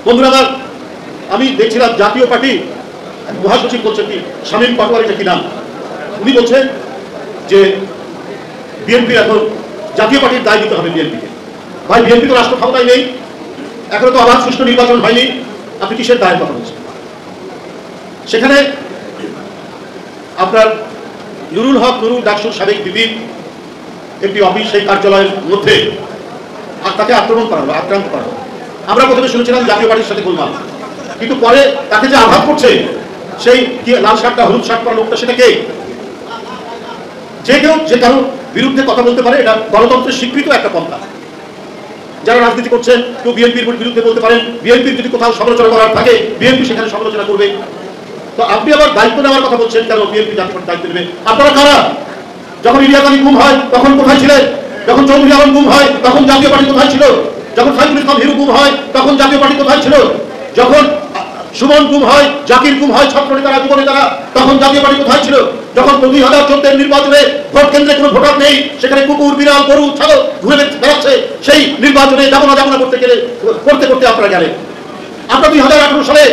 বন্ধুরা আমার, আমি দেখছিলাম জাতীয় পার্টি মহাসচিব বলছেন কি শামীম পাটোয়ারিটা কি নাম, উনি বলছেন যে বিএনপি এখন জাতীয় পার্টির দায় দিতে হবে বিএনপিকে। ভাই, বিএনপি তো রাষ্ট্র ক্ষমতায় নেই, এখনো তো অবাধ সুষ্ঠু নির্বাচন হয়নি, আপনি কিসের দায়ের কথা বলছেন? সেখানে আপনার নুরুল হক নুরুল ডাকসুর সাবেক বিপির একটি অফিস, সেই কার্যালয়ের মধ্যে তাকে আক্রমণ করা হলো, আক্রান্ত করা হলো। আমরা প্রথমে শুনেছিলাম জাতীয় পার্টির সাথে গোলমাল, কিন্তু পরে তাকে যে আঘাত করছে সেই লাল শার্টটা হলুদ শার্ট পরা লোকটা, সেটা কে? যে কেউ যে কারো বিরুদ্ধে কথা বলতে পারে, এটা গণতন্ত্রের স্বীকৃত একটা পন্থা। যারা রাজনীতি করছেন কেউ বিএনপির বিরুদ্ধে বলতে পারেন, বিএনপির যদি কোথাও সমালোচনা করার থাকে বিএনপি সেখানে সমালোচনা করবে। তো আপনি আবার দায়িত্ব নেওয়ার কথা বলছেন, কেন বিএনপি জাতীয় পার্টি দায়িত্ব নেবে? আপনারা কারা? যখন ইলিয়াস আলী গুম হয় তখন কোথায় ছিলেন? যখন চৌধুরী আলম গুম হয় তখন জাতীয় পার্টি কোথায় ছিল? যখন সাইফুল ইসলাম হিরু গুম হয় তখন জাতীয় পার্টি কোথায় ছিল? যখন সুমন গুম হয়, জাকির গুম হয়, ছাত্র নেতারা, যুব নেতারা, তখন জাতীয় পার্টি কোথায় ছিল? যখন 2014 নির্বাচনে ভোট কেন্দ্রে কোনো ভোটার নেই, সেখানে কুকুর, বিড়াল, গরু, ছাগল ঘুরে বেড়াচ্ছে, সেই নির্বাচনে যাবো না করতে করতে আপনারা গেলেন। আপনারা 2018 সালে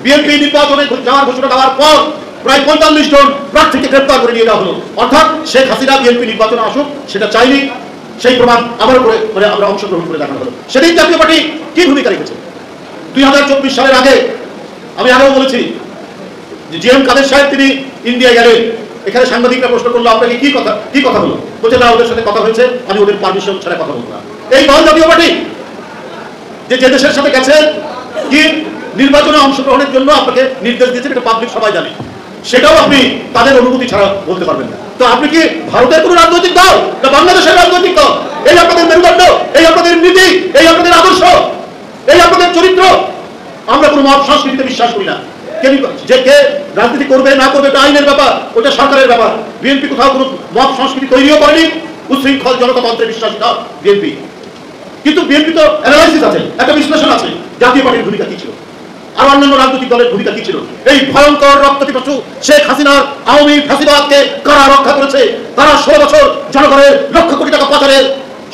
বিএনপি নির্বাচনে যাওয়ার ঘোষণা দেওয়ার পর প্রায় 45 জন প্রার্থীকে গ্রেপ্তার করে নিয়ে যাওয়া হলো। অর্থাৎ শেখ হাসিনা বিএনপি নির্বাচনে আসুক সেটা চাইনি, সেই প্রমাণ আবার করে আমরা অংশগ্রহণ করে দেখানো হলো। সেদিন জাতীয় পার্টি কি ভূমিকা রেখেছে? 2024 সালের আগে আমি আগেও বলেছি যে জি এম কাদের সাহেব তিনি ইন্ডিয়া গেলেন, এখানে সাংবাদিকরা প্রশ্ন করলো আপনাকে কি কথা হলো? বলছে না, ওদের সাথে কথা হয়েছে, আমি ওদের পারমিশন ছাড়া কথা বলবো না। এই দল জাতীয় পার্টি যে দেশের সাথে গেছে কি নির্বাচনে অংশগ্রহণের জন্য আপনাকে নির্দেশ দিয়েছেন, এটা পাবলিক সবাই জানে, সেটাও আপনি তাদের অনুমতি ছাড়া বলতে পারবেন না। তো আপনি কি ভারতের কোন রাজনৈতিক দল না বাংলাদেশের রাজনৈতিক দল? এই আপনাদের মেরুদণ্ড, এই আপনাদের নীতি, এই আপনাদের আদর্শ, এই আপনাদের চরিত্র। আমরা কোনো মত সংস্কৃতিতে বিশ্বাস করি না। যে কে রাজনীতি করবে না করবে এটা আইনের ব্যাপার, ওটা সরকারের ব্যাপার। বিএনপি কোথাও কোনো মত সংস্কৃতি তৈরিও করেনি, উচ্ছৃঙ্খল জনতাতন্ত্রে বিশ্বাসী না বিএনপি। কিন্তু বিএনপি তো অ্যানালাইসিস আছে, একটা বিশ্লেষণ আছে, জাতীয় পার্টির ভূমিকা কি ছিল আর অন্যান্য রাজনৈতিক দলের ভূমিকা কি ছিল। এই ভয়ঙ্কর রক্তপিপাসু শেখ হাসিনার আওয়ামী ফ্যাসিবাদকে কারা রক্ষা করেছে? তারা 16 বছর জনগণের লক্ষ কোটি টাকা পাচারের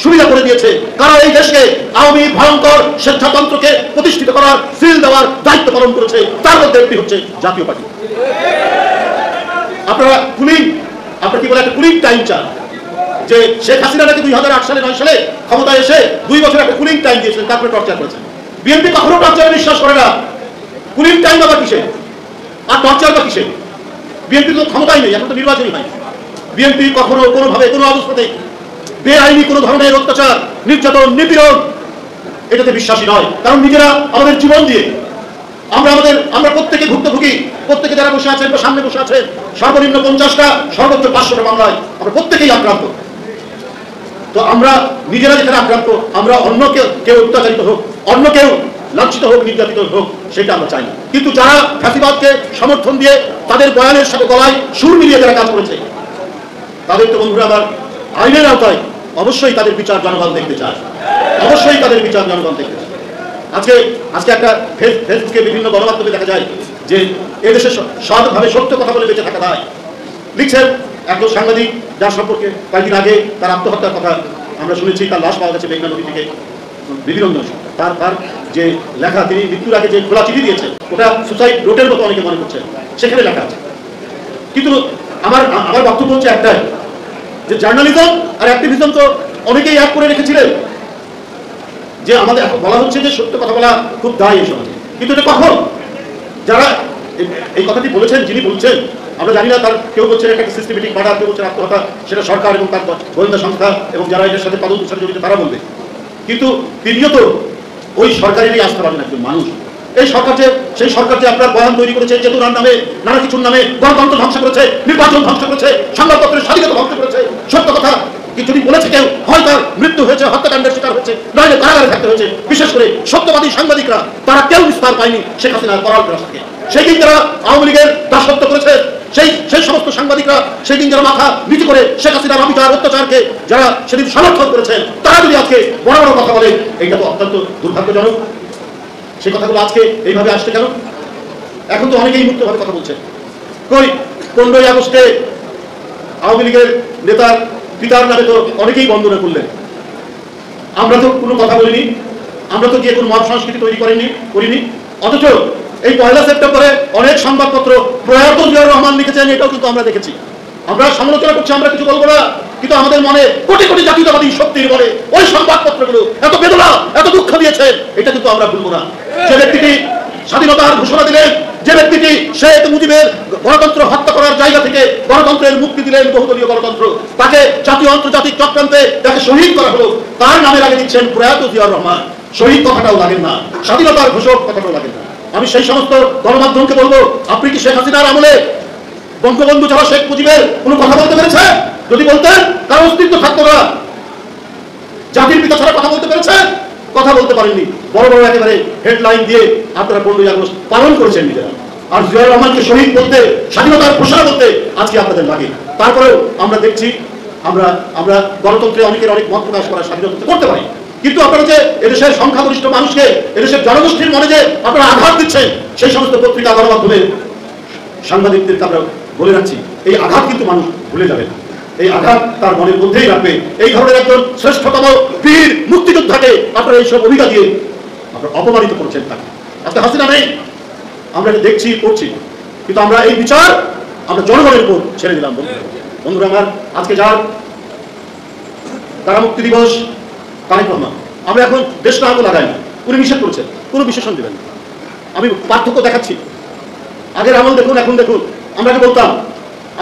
সুবিধা করে দিয়েছে। কারা এই দেশকে আওয়ামী ভয়ঙ্কর স্বেচ্ছাতন্ত্রকে প্রতিষ্ঠিত করার সিল দেওয়ার দায়িত্ব পালন করেছে? তার মধ্যে একটি হচ্ছে জাতীয় পার্টি। আপনারা আপনারা কি বলে একটা কুলিং টাইম চান, যে শেখ হাসিনা নাকি 2008 সালে 9 সালে ক্ষমতায় এসে 2 বছর একটা কুলিং টাইম দিয়েছিলেন, তারপরে টর্চার করেছেন। বিএনপি কখনো টর্চারে বিশ্বাস করে না। কুলিং টাইম বা কিসে আর টর্চার বা কিসে? বিএনপি তো ক্ষমতাই নেই, এখন তো নির্বাচনই হয়। বিএনপি কখনো কোনোভাবে কোনো অবস্থাতেই বেআইনি কোনো ধরনের অত্যাচার, নির্যাতন, নিপীড়ন এটাতে বিশ্বাসী নয়। কারণ নিজেরা আমাদের জীবন দিয়ে আমরা প্রত্যেকে ভুক্তভোগী, প্রত্যেকে যারা বসে আছেন বা সামনে বসে আছেন, সর্বনিম্ন 50টা সর্বোচ্চ 500টা মামলায় আমরা প্রত্যেকেই আক্রান্ত। তো আমরা নিজেরা যেখানে আক্রান্ত, আমরা অন্য কেউ অত্যাচারিত হোক, অন্য কেউ লাঞ্ছিত হোক, নির্যাতিত হোক, সেটা আমরা চাই না। কিন্তু যারা ফ্যাসিবাদকে সমর্থন দিয়ে তাদের বয়ানের সাথে গলায় সুর মিলিয়ে যারা কাজ করেছে, তাদের তো বন্ধুরা আমার আইনের আওতায় অবশ্যই তাদের বিচার জনগণ দেখতে চায়, অবশ্যই তাদের বিচার জনগণ দেখতে চায়। আজকে একটা ফেসবুকে বিভিন্ন গণমাধ্যমে দেখা যায় যে এদেশে সৎভাবে সত্য কথা বলে বেঁচে থাকা দায়। লিখছেন একজন সাংবাদিক, যার সম্পর্কে কয়েকদিন আগে তার আত্মহত্যার কথা আমরা শুনেছি, তার লাশ পাওয়া গেছে মেঘনা নদী থেকে। বিভিন্ন তার যে লেখা, তিনি মৃত্যুর আগে যে খোলা চিঠি দিয়েছেন, ওটা সুসাইড নোটের মতো অনেকে মনে করছেন, সেখানে লেখা আছে। কিন্তু আমার বক্তব্য হচ্ছে একটাই, যে জার্নালিজম আর অ্যাক্টিভিজম তো অনেকেই এক করে রেখেছিলেন, যে আমাদের এখন বলা হচ্ছে যে সত্য কথা বলা খুব দায় এই সমাজে। কিন্তু এটা কখন যারা এই কথাটি বলেছেন, যিনি বলছেন, আমরা জানি না, তার কেউ বলছেন একটা সিস্টেমেটিক মার্ডার, কেউ বলছেন আত্মহত্যা, সেটা সরকার এবং তার গোয়েন্দা সংস্থা এবং যারা এটার সাথে তদন্তের সাথে জড়িত তারা বলবে। কিন্তু তিনিও তো ওই সরকারেরই আস্থা পাবেন একজন মানুষ। সেই সরকার যে আপনার বয়ান তৈরি করেছে, চেতনার নামে, নানা কিছুর নামে গণতন্ত্র ধ্বংস করেছে, নির্বাচন ধ্বংস করেছে, সংবাদপত্রের স্বাধীনতা ধ্বংস করেছে। সত্য কথা যদি বলেছে কেউ, হয় তার মৃত্যু হয়েছে, হত্যাকাণ্ডের শিকার হয়েছে, নইলে কারাগারে থাকতে হয়েছে। বিশেষ করে সত্যবাদী সাংবাদিকরা, তারা কেউ নিস্তার পায়নি শেখ হাসিনার করাল গ্রাস থেকে। সেই দিন যারা আওয়ামী লীগের দাসত্ব করেছে, সেই সমস্ত সাংবাদিকরা সেই দিন যারা মাথা নিচু করে শেখ হাসিনার অবিচার অত্যাচারকে যারা সেদিন সমর্থন করেছেন, তারা যদি আজকে বড় বড় কথা বলে, এইটা তো অত্যন্ত দুর্ভাগ্যজনক। সেই কথাগুলো আজকে এইভাবে আসছে কেন? এখন তো অনেকেই মুক্তভাবে কথা বলছে। 15ই আগস্টে আওয়ামী লীগের নেতার পিতার নামে তো অনেকেই বন্দনা করলেন। আমরা তো কোনো কথা বলিনি, আমরা তো গিয়ে কোনো মত সংস্কৃতি তৈরি করিনি। অথচ এই 1 সেপ্টেম্বরে অনেক সংবাদপত্র প্রয়াত জিয়াউর রহমান লিখেছেন, এটাও কিন্তু আমরা দেখেছি। আমরা সমালোচনা করছি, আমরা কিছু বলবো না, কিন্তু আমাদের মনে কোটি কোটি জাতীয়তাবাদী শক্তির মনে ওই সংবাদপত্রগুলো এত বেদনা, এত দুঃখ দিয়েছে, এটা কিন্তু আমরা ভুলবো না। যে ব্যক্তিটি স্বাধীনতার ঘোষণা দিলেন, যে ব্যক্তিটি শেখ মুজিবের গণতন্ত্র হত্যা করার জায়গা থেকে গণতন্ত্রের মুক্তি দিলেন, বহুদলীয় গণতন্ত্র, তাকে জাতীয় আন্তর্জাতিক চক্রান্তে তাকে শহীদ করা হলো, তার নামের আগে দিচ্ছেন প্রয়াত জিয়াউর রহমান। শহীদ কথাটাও লাগেন না, স্বাধীনতার ঘোষক কথাটাও লাগেন না। আমি সেই সমস্ত গণমাধ্যমকে বলবো, আপনি কি শেখ হাসিনার আমলে বঙ্গবন্ধু ছাড়া শেখ মুজিবের কোনো কথা বলতে পেরেছে? যদি বলতেন তার অস্তিত্ব থাকতো না। জাতির পিতা ছাড়া কথা বলতে পেরেছে? কথা বলতে পারেননি। বড় বড় একেবারে হেডলাইন দিয়ে আপনারা 15ই আগস্ট পালন করেছেন নিজেরা। আর জিয়াউর রহমানকে শহীদ বলতে, স্বাধীনতার ঘোষণা বলতে আজকে আপনাদের লাগে। তারপরেও আমরা দেখছি, আমরা গণতন্ত্রে অনেকের অনেক মত প্রকাশ করার স্বাধীনতা করতে পারি, কিন্তু আপনারা যে এদেশের সংখ্যাগরিষ্ঠ মানুষকে, এদেশের জনগোষ্ঠীর মনে যে আপনারা আঘাত দিচ্ছেন, সেই সমস্ত পত্রিকা গণমাধ্যমে সাংবাদিকদেরকে আমরা বলে রাখছি, এই আঘাত কিন্তু মানুষ ভুলে যাবে না। এই আঘাত তার মনের মধ্যেই রাখবে। এই ধরনের একজন শ্রেষ্ঠতম বীর মুক্তিযোদ্ধাকে আপনারা এইসব অভিজ্ঞতা দিয়ে আপনারা অপমানিত করছেন। তাকে আজকে হাসিনা নেই, আমরা দেখছি, করছি, কিন্তু আমরা এই বিচার আমরা জনগণের উপর ছেড়ে দিলাম। বন্ধুরা আমার, আজকে যার কারামুক্তি দিবস তারেক রহমান, আমরা এখন দেশটা আগে লাগাই না, উনি নিষেধ করেছেন, কোনো বিশেষণ দেবেন না। আমি পার্থক্য দেখাচ্ছি, আগের আমল দেখুন, এখন দেখুন। আমরা আগে বলতাম,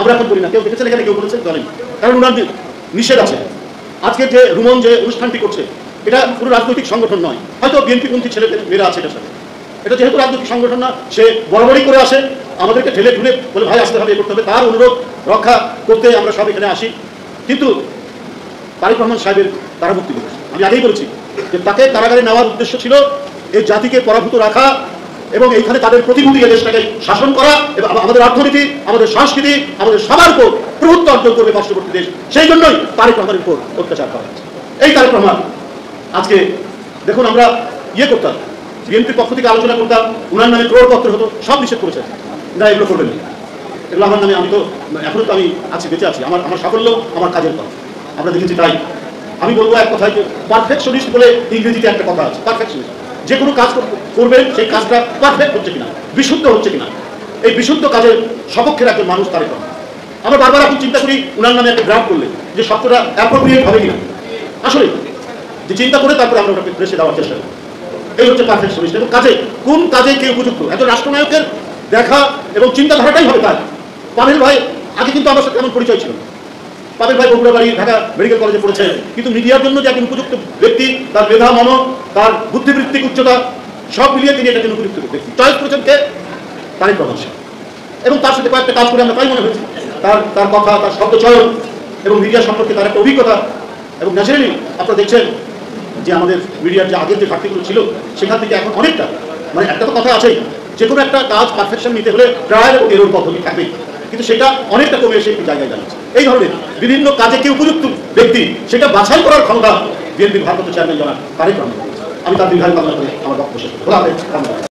আমরা এখন করি না। কেউ দেখেছেন এখানে? কেউ বলেছেন? জানেন, কারণ ওনার নিষেধ আছে। আজকে যে রুমন যে অনুষ্ঠানটি করছে, এটা কোনো রাজনৈতিক সংগঠন নয়, হয়তো বিএনপিপন্থী ছেলে মেয়েরা আছে এটার সাথে। এটা যেহেতু রাজনৈতিক সংগঠন না, সে বরাবরই করে আসে, আমাদেরকে ঠেলে ঠুলে বলে ভাই আসতে হবে, করতে হবে, তার অনুরোধ রক্ষা করতে আমরা সব এখানে আসি। কিন্তু তারেক রহমান সাহেবের কারামুক্তি দিবস, আমি আগেই বলেছি যে তাকে কারাগারে নেওয়ার উদ্দেশ্য ছিল এই জাতিকে পরাভূত রাখা এবং এইখানে তাদের প্রতিনিধি দেশটাকে শাসন করা, এবং আমাদের অর্থনীতি, আমাদের সংস্কৃতি, আমাদের সবার উপর প্রভুত্ব অর্জন করবে পার্শ্ববর্তী দেশ। সেই জন্যই তারেক রহমানের উপর অত্যাচার করা হচ্ছে। এই তারেক রহমান আজকে দেখুন, আমরা করতাম, বিএনপির পক্ষ থেকে আলোচনা করতাম, উনার নামে ক্রোড়পত্র হতো, সব নিষেধ করেছেন না, এগুলো করবেন না, এগুলো আমার নামে, আমি তো এখনো তো আমি আছি, বেঁচে আছি, আমার সাফল্য আমার কাজের কথা আমরা দেখেছি। তাই আমি বলবো এক কথায়, যে পারফেকশনিস্ট বলে ইংরেজিতে একটা কথা আছে, পারফেকশনিস্ট। যে কোনো কাজ করবেন, সেই কাজটা পারফেক্ট হচ্ছে কিনা, বিশুদ্ধ হচ্ছে কিনা, এই বিশুদ্ধ কাজের সপক্ষের একজন মানুষ তারেক রহমান। আমরা বারবার এখন চিন্তা করি উনার নামে একটা গ্রাফ করলে যে শব্দটা অ্যাপ্রোপ্রিয়েট হবে কিনা, আসলে যে চিন্তা করে তারপরে আমরা ওটাকে প্রেসে দেওয়ার চেষ্টা করি। এই হচ্ছে পারফেকশনিস্ট। এবং কাজে, কোন কাজে কে উপযুক্ত, একজন রাষ্ট্রনায়কের দেখা এবং চিন্তাধারাটাই হবে তার। পাভেল ভাই আগে কিন্তু আমার সাথে এমন পরিচয় ছিল না। পাভেল ভাই বগুড়া বাড়ি, ঢাকা মেডিকেল কলেজে পড়েছে, কিন্তু মিডিয়ার জন্য যে একজন উপযুক্ত ব্যক্তি, তার মেধা, মন, তার বুদ্ধিবৃত্তিক উচ্চতা সব মিলিয়ে তিনি একজন উপযুক্ত ব্যক্তি চয়েস করেছেন কে? তারেক রহমান। এবং তার সাথে কয়েকটা কাজ করে আমরা তাই মনে হয়েছে, তার কথা, তার শব্দ চয়ন এবং মিডিয়া সম্পর্কে তার একটা অভিজ্ঞতা। এবং ন্যাচারালি আপনারা দেখছেন যে আমাদের মিডিয়ার যে আগের যে ঘাটতিগুলো ছিল, সেখান থেকে এখন অনেকটা, মানে একটা তো কথা আছেই, যে কোনো একটা কাজ পারফেকশন নিতে হলে ট্রায়াল এবং এরর পদ্ধতি থাকবেই, কিন্তু সেটা অনেকটা কমে এসে একটু জায়গায় দাঁড়াচ্ছে। এই ধরনের বিভিন্ন কাজে কে উপযুক্ত ব্যক্তি, সেটা বাছাই করার ক্ষমতা বিএনপির ভারপ্রাপ্ত চেয়ারম্যান জনাব তারেক রহমান। আমি তার দীর্ঘায়ু কামনা করে আমার বক্তব্য শেষ করছি।